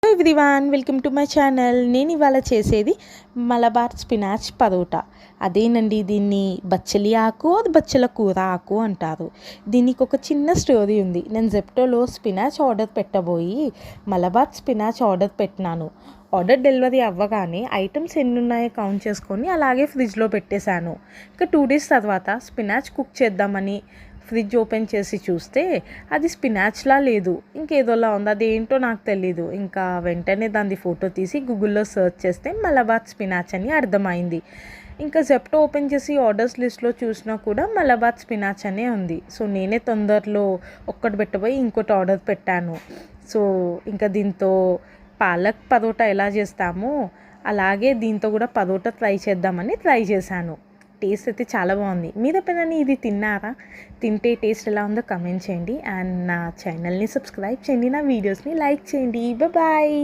Hello everyone, welcome to my channel. నేను ఇవాళ చేసేది మలబార్ స్పినాచ్ పరోటా. అదేనండి, దీన్ని బచ్చలి ఆకు, అది బచ్చల కూర ఆకు అంటారు. దీనికి ఒక చిన్న స్టోరీ ఉంది. నేను జెప్టోలో స్పినాచ్ ఆర్డర్ పెట్టబోయి మలబార్ స్పినాచ్ ఆర్డర్ పెట్టినాను. ఆర్డర్ డెలివరీ అవ్వగానే ఐటమ్స్ ఎన్ని ఉన్నాయో కౌంట్ చేసుకొని అలాగే ఫ్రిడ్జ్లో పెట్టేశాను. ఇంకా 2 days తర్వాత స్పినాచ్ కుక్ చేద్దామని ఫ్రిడ్జ్ ఓపెన్ చేసి చూస్తే అది స్పినాచ్లా లేదు, ఇంకేదోలా ఉంది. అదేంటో నాకు తెలీదు. ఇంకా వెంటనే దాన్ని ఫోటో తీసి గూగుల్లో సెర్చ్ చేస్తే మలబార్ స్పినాచ్ అని అర్థమైంది. ఇంకా జెప్టో ఓపెన్ చేసి ఆర్డర్స్ లిస్ట్లో చూసినా కూడా మలబార్ స్పినాచ్ అనే ఉంది. సో నేనే తొందరలో ఒక్కటి పెట్టబోయి ఇంకోటి ఆర్డర్ పెట్టాను. సో ఇంకా దీంతో పాలక్ పరోటా ఎలా చేస్తామో అలాగే దీంతో కూడా పరోటా ట్రై చేద్దామని ట్రై చేశాను. టేస్ట్ అయితే చాలా బాగుంది. మీరు ఎప్పుడైనా ఇది తిన్నారా? తింటే టేస్ట్ ఎలా ఉందో కమెంట్ చేయండి. అండ్ నా ఛానల్ని సబ్స్క్రైబ్ చేయండి, నా వీడియోస్ని లైక్ చేయండి. బాయ్.